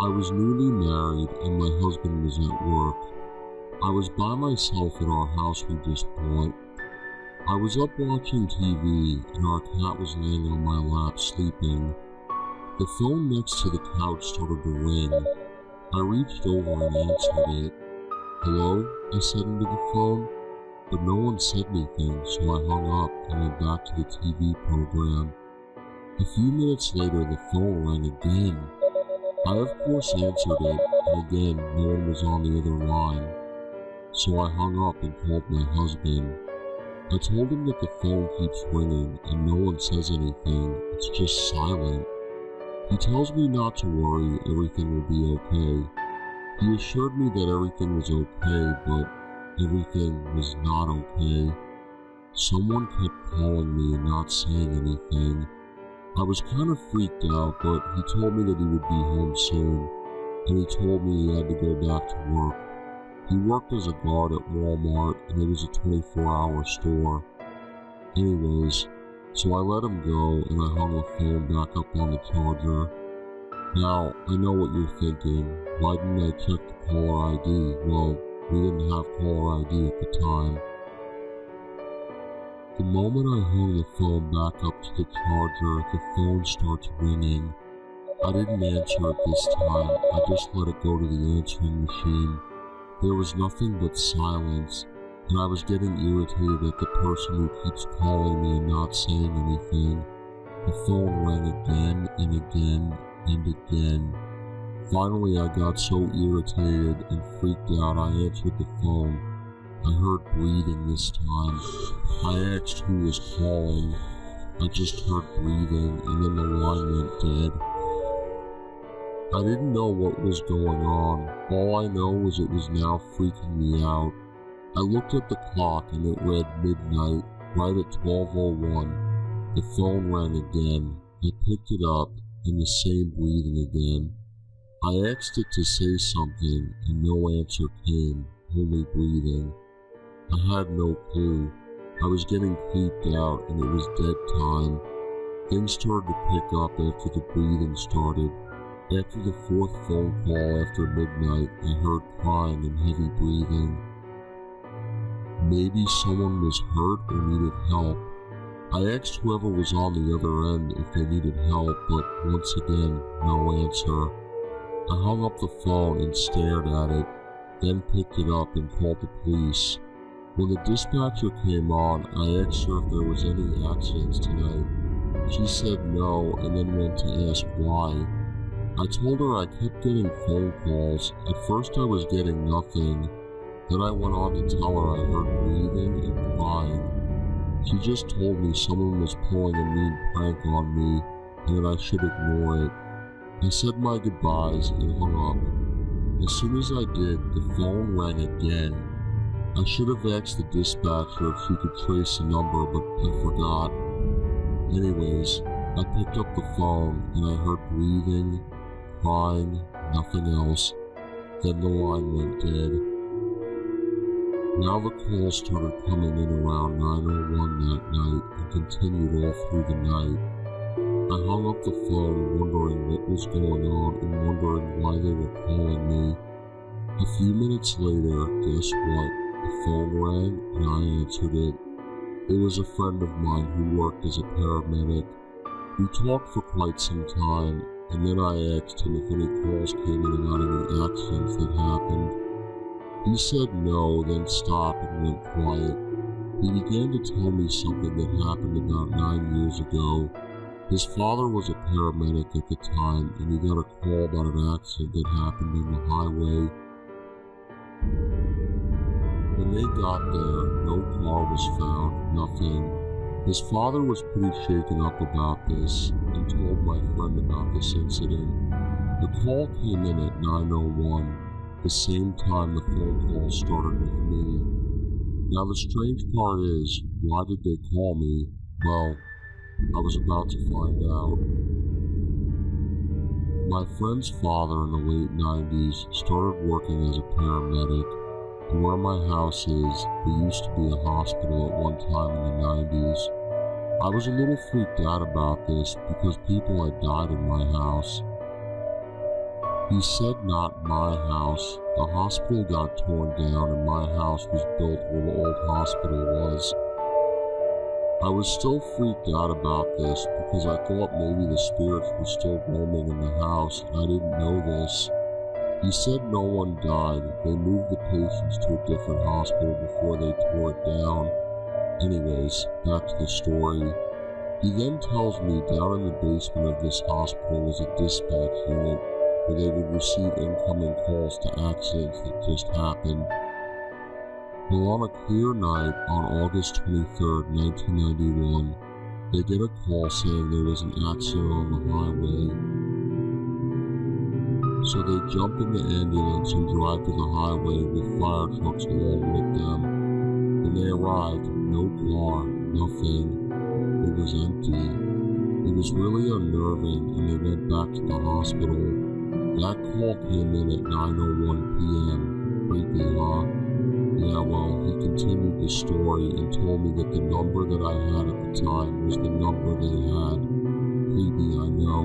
I was newly married and my husband was at work. I was by myself at our house at this point. I was up watching TV and our cat was laying on my lap sleeping. The phone next to the couch started to ring. I reached over and answered it. "Hello?" I said into the phone, but no one said anything, so I hung up and went back to the TV program. A few minutes later, the phone rang again. I of course answered it, and again, no one was on the other line. So I hung up and called my husband. I told him that the phone keeps ringing and no one says anything, it's just silent. He tells me not to worry, everything will be okay. He assured me that everything was okay, but everything was not okay. Someone kept calling me and not saying anything. I was kind of freaked out, but he told me that he would be home soon, and he told me he had to go back to work. He worked as a guard at Walmart, and it was a 24-hour store. Anyways, so I let him go, and I hung the phone back up on the charger. Now, I know what you're thinking. Why didn't I check the caller ID? Well, we didn't have caller ID at the time. The moment I hung the phone back up to the charger, the phone starts ringing. I didn't answer it this time, I just let it go to the answering machine. There was nothing but silence, and I was getting irritated at the person who keeps calling me and not saying anything. The phone rang again and again and again. Finally, I got so irritated and freaked out I answered the phone. I heard breathing this time. I asked who was calling. I just heard breathing, and then the line went dead. I didn't know what was going on. All I know was it was now freaking me out. I looked at the clock and it read midnight, right at 12:01. The phone rang again. I picked it up, and the same breathing again. I asked it to say something, and no answer came, only breathing. I had no clue. I was getting creeped out, and it was dead time. Things started to pick up after the breathing started. After the fourth phone call after midnight, I heard crying and heavy breathing. Maybe someone was hurt or needed help. I asked whoever was on the other end if they needed help, but once again, no answer. I hung up the phone and stared at it, then picked it up and called the police. When the dispatcher came on, I asked her if there was any accidents tonight. She said no, and then went to ask why. I told her I kept getting phone calls. At first I was getting nothing. Then I went on to tell her I heard breathing and crying. She just told me someone was pulling a mean prank on me and that I should ignore it. I said my goodbyes and hung up. As soon as I did, the phone rang again. I should have asked the dispatcher if she could trace the number, but I forgot. Anyways, I picked up the phone and I heard breathing, crying, nothing else. Then the line went dead. Now the calls started coming in around 9:01 that night and continued all through the night. I hung up the phone wondering what was going on and wondering why they were calling me. A few minutes later, guess what? The phone rang and I answered it. It was a friend of mine who worked as a paramedic. We talked for quite some time, and then I asked him if any calls came in about any accidents that happened. He said no, then stopped and went quiet. He began to tell me something that happened about 9 years ago. His father was a paramedic at the time, and he got a call about an accident that happened on the highway. When they got there, no car was found, nothing. His father was pretty shaken up about this and told my friend about this incident. The call came in at 9:01, the same time the phone call started with me. Now the strange part is, why did they call me? Well, I was about to find out. My friend's father in the late 90s started working as a paramedic. And where my house is, there used to be a hospital at one time in the 90s. I was a little freaked out about this because people had died in my house. He said not my house. The hospital got torn down and my house was built where the old hospital was. I was still freaked out about this because I thought maybe the spirits were still roaming in the house and I didn't know this. He said no one died. They moved the patients to a different hospital before they tore it down. Anyways, back to the story. He then tells me down in the basement of this hospital was a dispatch unit where they would receive incoming calls to accidents that just happened. Well, on a clear night on August 23rd, 1991, they get a call saying there was an accident on the highway. So they jump in the ambulance and drive to the highway with fire trucks along with them. When they arrived, no car, nothing. It was empty. It was really unnerving and they went back to the hospital. That call came in at 9:01 p.m. Creepy, huh? Yeah, well, he continued the story and told me that the number that I had at the time was the number they had. Creepy, I know.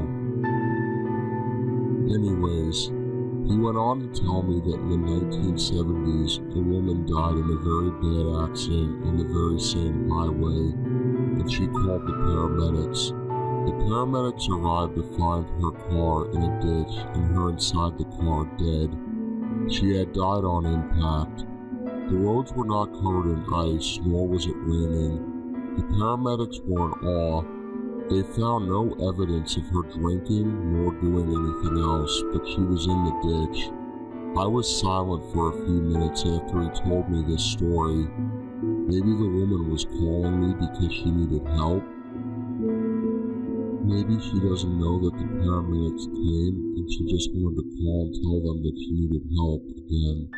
Anyways, he went on to tell me that in the 1970s, a woman died in a very bad accident on the very same highway, and she called the paramedics. The paramedics arrived to find her car in a ditch and her inside the car dead. She had died on impact. The roads were not covered in ice, nor was it raining. The paramedics were in awe. They found no evidence of her drinking nor doing anything else, but she was in the ditch. I was silent for a few minutes after he told me this story. Maybe the woman was calling me because she needed help. Maybe she doesn't know that the paramedics came and she just wanted to call and tell them that she needed help again.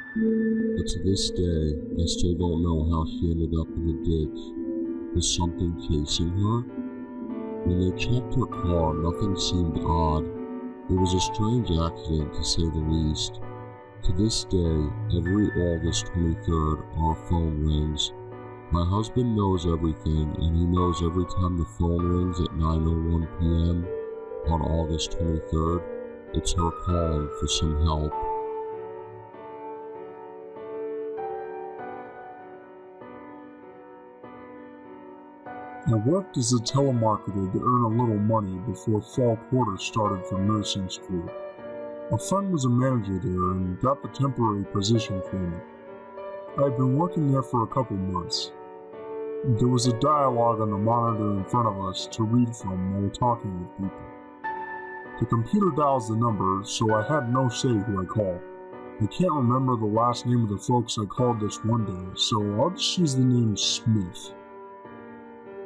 But to this day, I still don't know how she ended up in the ditch. Was something chasing her? When they checked her car, nothing seemed odd. It was a strange accident to say the least. To this day, every August 23rd, our phone rings. My husband knows everything, and he knows every time the phone rings at 9:01 p.m. on August 23rd, it's her calling for some help. I worked as a telemarketer to earn a little money before fall quarter started for nursing school. A friend was a manager there and got the temporary position for me. I had been working there for a couple months. There was a dialogue on the monitor in front of us to read from while talking with people. The computer dials the number, so I had no say who I called. I can't remember the last name of the folks I called this one day, so I'll just use the name Smith.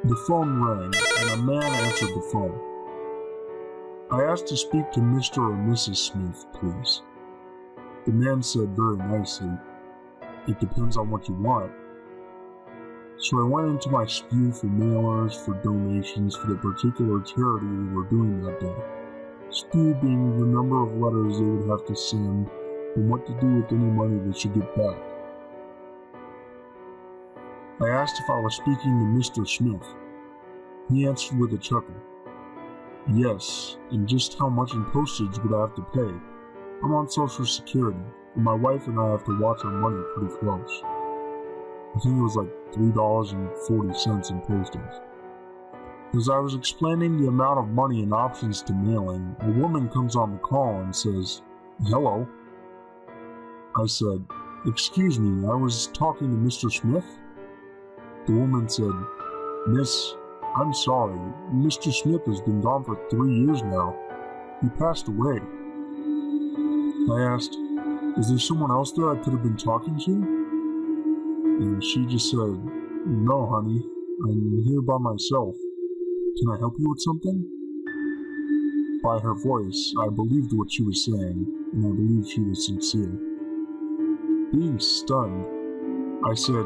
The phone rang, and a man answered the phone. I asked to speak to Mr. or Mrs. Smith, please. The man said very nicely, "It depends on what you want." So I went into my spew for mailers for donations for the particular charity we were doing that day. Spew being the number of letters they would have to send and what to do with any money they should get back. I asked if I was speaking to Mr. Smith. He answered with a chuckle. Yes, and just how much in postage would I have to pay? I'm on Social Security, and my wife and I have to watch our money pretty close. I think it was like $3.40 in postage. As I was explaining the amount of money and options to mailing, a woman comes on the call and says, "Hello." I said, "Excuse me, I was talking to Mr. Smith?" The woman said, "Miss, I'm sorry, Mr. Smith has been gone for 3 years now. He passed away." I asked, "Is there someone else there I could have been talking to?" And she just said, "No, honey, I'm here by myself. Can I help you with something?" By her voice, I believed what she was saying, and I believed she was sincere. Being stunned, I said,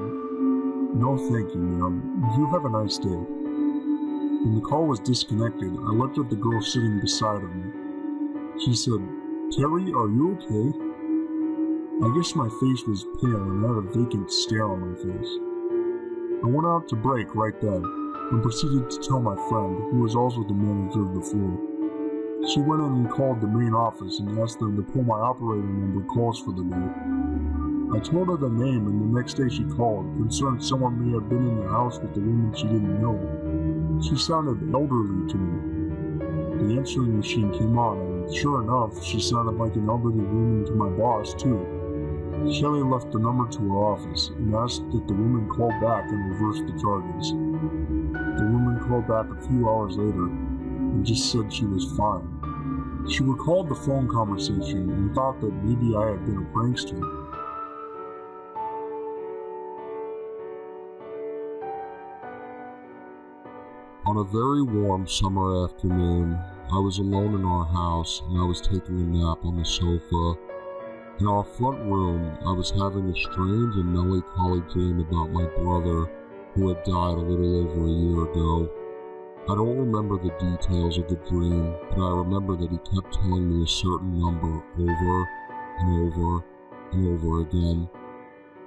"No, thank you, ma'am. You have a nice day." When the call was disconnected, I looked at the girl sitting beside of me. She said, "Terry, are you okay?" I guess my face was pale and had a vacant stare on my face. I went out to break right then and proceeded to tell my friend, who was also the manager of the floor. She went in and called the main office and asked them to pull my operator number calls for the day. I told her the name, and the next day she called, concerned someone may have been in the house with the woman she didn't know. She sounded elderly to me. The answering machine came on, and sure enough, she sounded like an elderly woman to my boss, too. Shelley left the number to her office and asked that the woman call back and reverse the charges. The woman called back a few hours later and just said she was fine. She recalled the phone conversation and thought that maybe I had been a prankster. On a very warm summer afternoon, I was alone in our house and I was taking a nap on the sofa. In our front room, I was having a strange and melancholy dream about my brother, who had died a little over a year ago. I don't remember the details of the dream, but I remember that he kept telling me a certain number over and over and over again.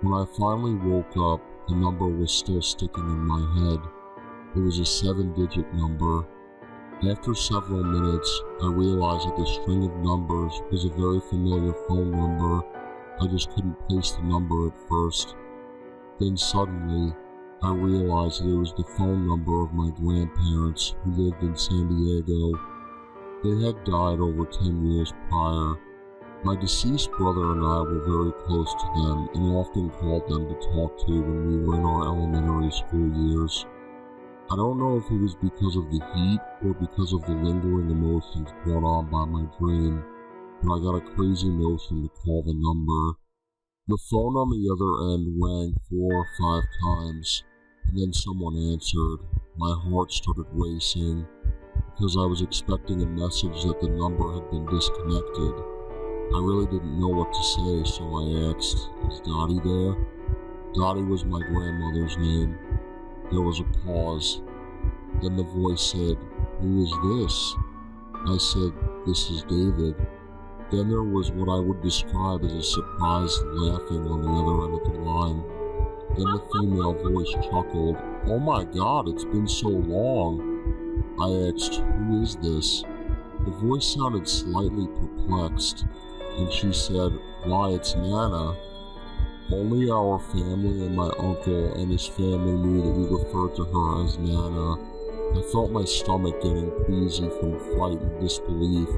When I finally woke up, the number was still sticking in my head. It was a 7-digit number. After several minutes, I realized that the string of numbers was a very familiar phone number. I just couldn't place the number at first. Then suddenly, I realized that it was the phone number of my grandparents who lived in San Diego. They had died over 10 years prior. My deceased brother and I were very close to them and often called them to talk to when we were in our elementary school years. I don't know if it was because of the heat or because of the lingering emotions brought on by my dream, but I got a crazy notion to call the number. The phone on the other end rang 4 or 5 times, and then someone answered. My heart started racing, because I was expecting a message that the number had been disconnected. I really didn't know what to say, so I asked, "Is Dottie there?" Dottie was my grandmother's name. There was a pause. Then the voice said, "Who is this?" I said, "This is David." Then there was what I would describe as a surprised laughing on the other end of the line. Then the female voice chuckled, "Oh my God, it's been so long." I asked, "Who is this?" The voice sounded slightly perplexed, and she said, "Why, it's Nana." Only our family and my uncle and his family knew that we referred to her as Nana. I felt my stomach getting queasy from fright and disbelief,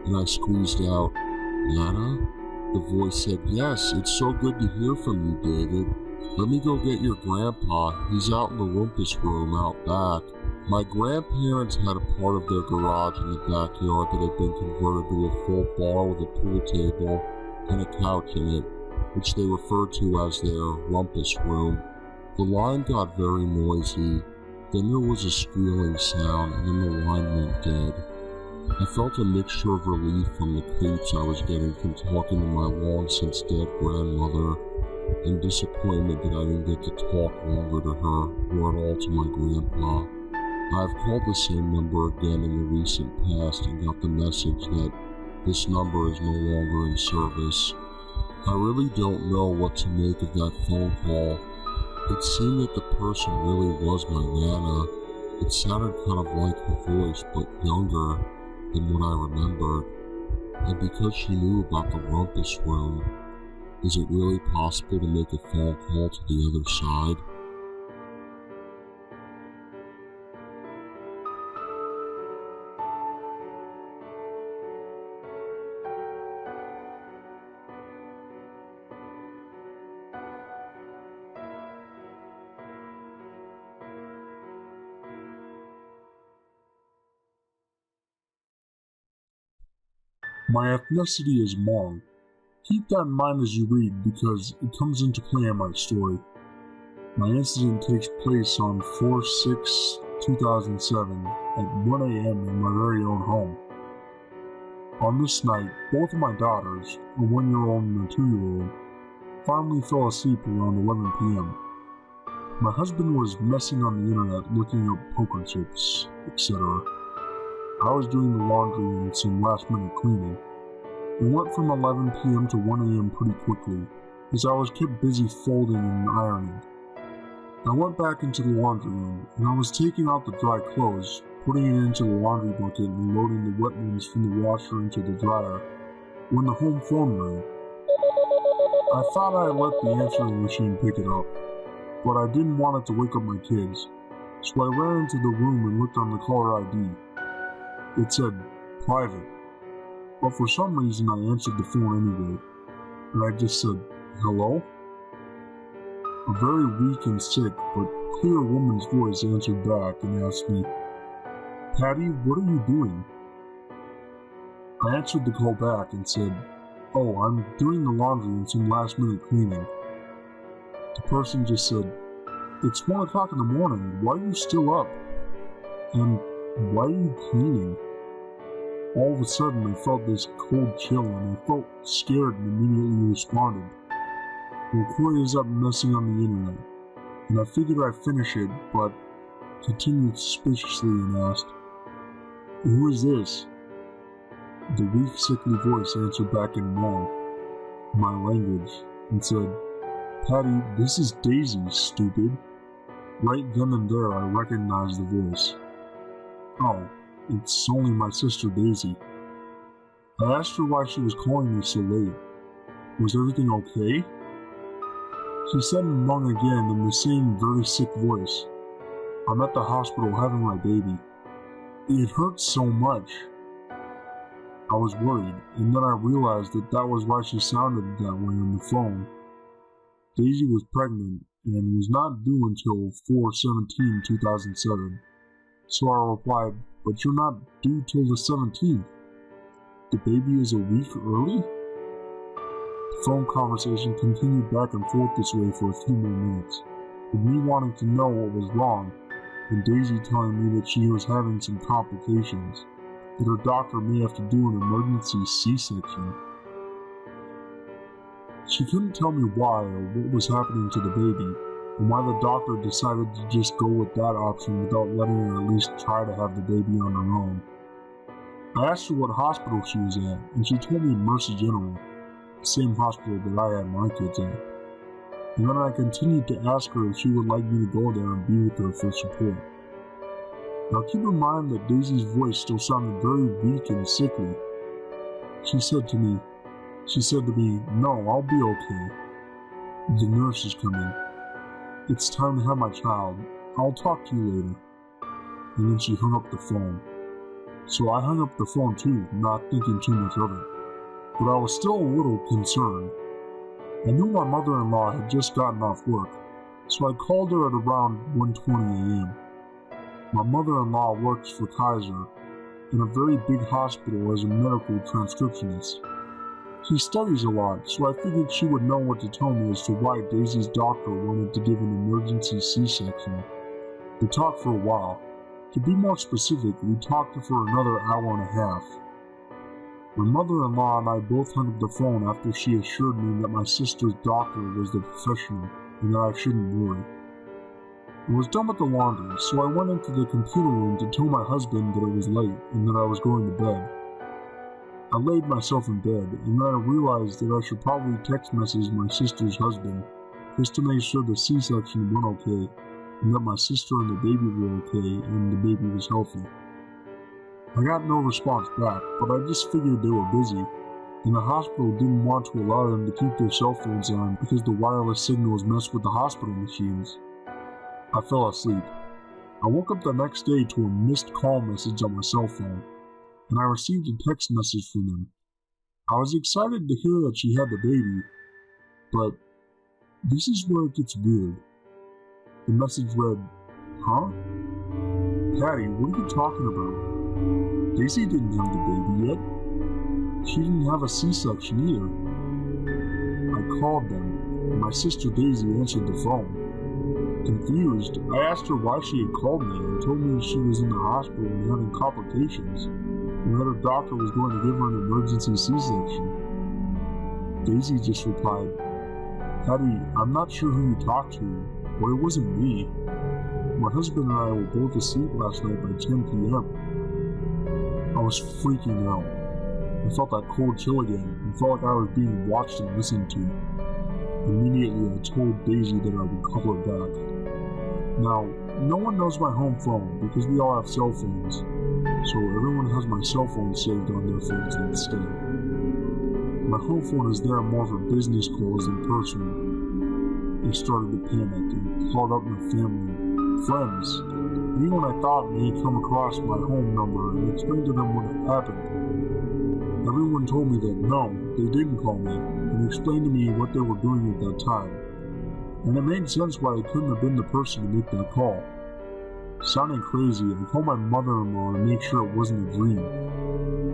and I squeezed out, "Nana?" The voice said, "Yes, it's so good to hear from you, David. Let me go get your grandpa. He's out in the rumpus room out back." My grandparents had a part of their garage in the backyard that had been converted to a full bar with a pool table and a couch in it, which they referred to as their rumpus room. The line got very noisy. Then there was a squealing sound, and then the line went dead. I felt a mixture of relief from the creeps I was getting from talking to my long-since-dead grandmother, and disappointment that I didn't get to talk longer to her, or at all to my grandpa. I have called the same number again in the recent past and got the message that this number is no longer in service. I really don't know what to make of that phone call. It seemed that the person really was my Nana. It sounded kind of like her voice, but younger than what I remembered. And because she knew about the rumpus room, is it really possible to make a phone call to the other side? My ethnicity is Hmong. Keep that in mind as you read because it comes into play in my story. My incident takes place on 4/6/2007 at 1 a.m. in my very own home. On this night, both of my daughters, a 1-year-old and a 2-year-old, finally fell asleep around 11 p.m. My husband was messing on the internet looking up poker chips, etc. I was doing the laundry and some last-minute cleaning. It went from 11 p.m. to 1 a.m. pretty quickly, as I was kept busy folding and ironing. I went back into the laundry room, and I was taking out the dry clothes putting it into the laundry bucket and loading the wet ones from the washer into the dryer, when the home phone rang. I thought I let the answering machine pick it up, but I didn't want it to wake up my kids, so I ran into the room and looked on the caller ID. It said, private, but for some reason I answered the phone anyway, and I just said, hello? A very weak and sick but clear woman's voice answered back and asked me, Patty, what are you doing? I answered the call back and said, oh, I'm doing the laundry and some last-minute cleaning. The person just said, it's 1 o'clock in the morning, why are you still up? And why are you cleaning? All of a sudden I felt this cold chill and I felt scared and immediately responded, well, Corey is up messing on the internet, and I figured I'd finish it, but continued suspiciously and asked, who is this? The weak, sickly voice answered back in my language, and said, Patty, this is Daisy, stupid. Right then and there I recognized the voice. Oh, it's only my sister Daisy. I asked her why she was calling me so late. Was everything okay? She said and rung again in the same very sick voice. I'm at the hospital having my baby. It hurts so much. I was worried, and then I realized that was why she sounded that way on the phone. Daisy was pregnant and was not due until 4/17/2007. So I replied, but you're not due till the 17th. The baby is a week early? The phone conversation continued back and forth this way for a few more minutes, with me wanting to know what was wrong, and Daisy telling me that she was having some complications, that her doctor may have to do an emergency C-section. She couldn't tell me why or what was happening to the baby, and why the doctor decided to just go with that option without letting her at least try to have the baby on her own. I asked her what hospital she was at, and she told me Mercy General, the same hospital that I had my kids at. And then I continued to ask her if she would like me to go there and be with her for support. Now keep in mind that Daisy's voice still sounded very weak and sickly. She said to me, no, I'll be okay. The nurse is coming. It's time to have my child. I'll talk to you later. And then she hung up the phone. So I hung up the phone too, not thinking too much of it. But I was still a little concerned. I knew my mother-in-law had just gotten off work, so I called her at around 1:20 a.m. My mother-in-law works for Kaiser, in a very big hospital as a medical transcriptionist. She studies a lot, so I figured she would know what to tell me as to why Daisy's doctor wanted to give an emergency C-section. We talked for a while. To be more specific, we talked for another hour and a half. My mother-in-law and I both hung up the phone after she assured me that my sister's doctor was the professional and that I shouldn't worry. I was done with the laundry, so I went into the computer room to tell my husband that it was late and that I was going to bed. I laid myself in bed, and then I realized that I should probably text message my sister's husband, just to make sure the C-section went okay, and that my sister and the baby were okay, and the baby was healthy. I got no response back, but I just figured they were busy, and the hospital didn't want to allow them to keep their cell phones on because the wireless signals messed with the hospital machines. I fell asleep. I woke up the next day to a missed call message on my cell phone, and I received a text message from them. I was excited to hear that she had the baby, but this is where it gets weird. The message read, huh? Patty, what are you talking about? Daisy didn't have the baby yet. She didn't have a C-section either. I called them, and my sister Daisy answered the phone. Confused, I asked her why she had called me and told me she was in the hospital and having complications, and that her doctor was going to give her an emergency C-section. Daisy just replied, Patty, I'm not sure who you talked to, but it wasn't me. My husband and I were both asleep last night by 10 p.m. I was freaking out. I felt that cold chill again and felt like I was being watched and listened to. Immediately I told Daisy that I would call her back. Now, no one knows my home phone because we all have cell phones, so everyone has my cell phone saved on their phones instead. My home phone is there more for business calls than personal. They started to panic and called up my family, friends, anyone I thought may come across my home number and explained to them what had happened. Everyone told me that no, they didn't call me, and explained to me what they were doing at that time. And it made sense why I couldn't have been the person to make that call. Sounding crazy, I called my mother-in-law to make sure it wasn't a dream.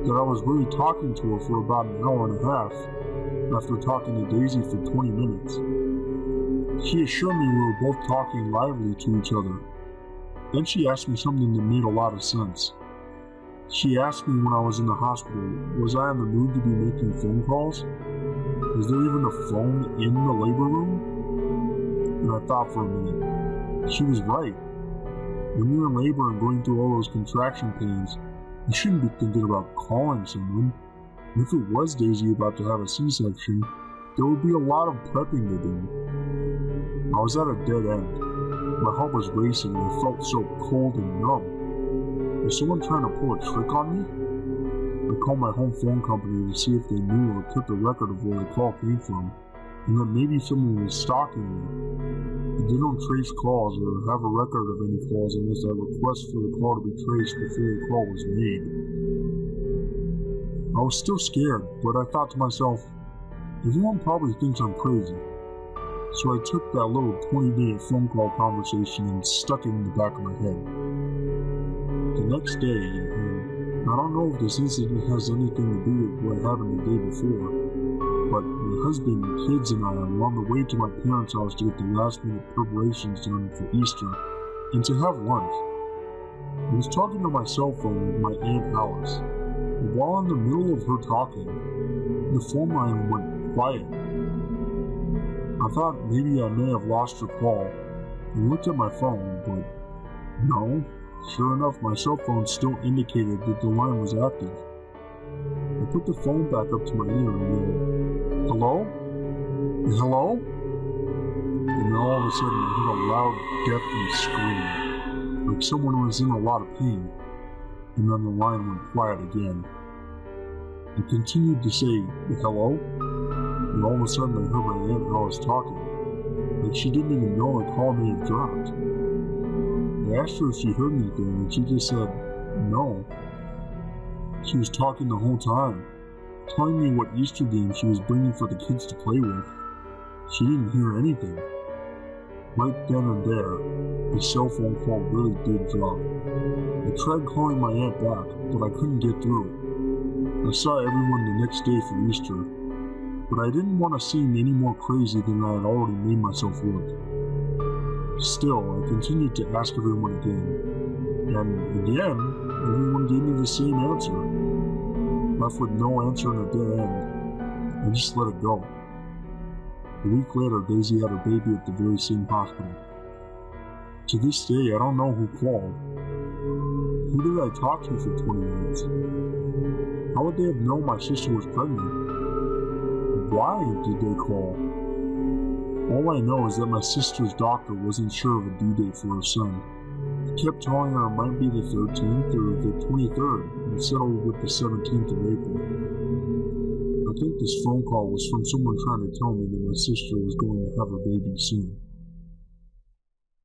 That I was really talking to her for about an hour and a half, after talking to Daisy for 20 minutes. She assured me we were both talking lively to each other. Then she asked me something that made a lot of sense. She asked me when I was in the hospital, was I in the mood to be making phone calls? Was there even a phone in the labor room? And I thought for a minute. She was right. When you're in labor and going through all those contraction pains, you shouldn't be thinking about calling someone. And if it was Daisy about to have a C-section, there would be a lot of prepping to do. I was at a dead end. My heart was racing and I felt so cold and numb. Was someone trying to pull a trick on me? I called my home phone company to see if they knew or kept a record of where the call came from, and that maybe someone was stalking me. But they don't trace calls or have a record of any calls unless I request for the call to be traced before the call was made. I was still scared, but I thought to myself, everyone probably thinks I'm crazy. So I took that little 20-minute phone call conversation and stuck it in the back of my head. The next day, and I don't know if this incident has anything to do with what happened the day before, but my husband, kids, and I were on the way to my parents' house to get the last-minute preparations done for Easter and to have lunch. I was talking to my cell phone with my Aunt Alice, and while in the middle of her talking, the phone line went quiet. I thought maybe I may have lost her call and looked at my phone, but no. Sure enough, my cell phone still indicated that the line was active. I put the phone back up to my ear and yelled, "Hello? Hello?" And then all of a sudden I heard a loud, deafening scream, like someone was in a lot of pain, and then the line went quiet again. I continued to say, "Hello?" And all of a sudden I heard my Aunt Alice talking, like she didn't even know the call may have dropped. I asked her if she heard anything, and she just said, "No." She was talking the whole time, telling me what Easter game she was bringing for the kids to play with. She didn't hear anything. Right then and there, the cell phone call really did drop. I tried calling my aunt back, but I couldn't get through. I saw everyone the next day for Easter, but I didn't want to seem any more crazy than I had already made myself look. Still, I continued to ask everyone again, and again, everyone gave me the same answer. Left with no answer and a dead end, I just let it go. A week later, Daisy had her baby at the very same hospital. To this day, I don't know who called. Who did I talk to for 20 minutes? How would they have known my sister was pregnant? Why did they call? All I know is that my sister's doctor wasn't sure of a due date for her son. He kept telling her it might be the 13th or the 23rd, and settled with the 17th of April. I think this phone call was from someone trying to tell me that my sister was going to have her baby soon.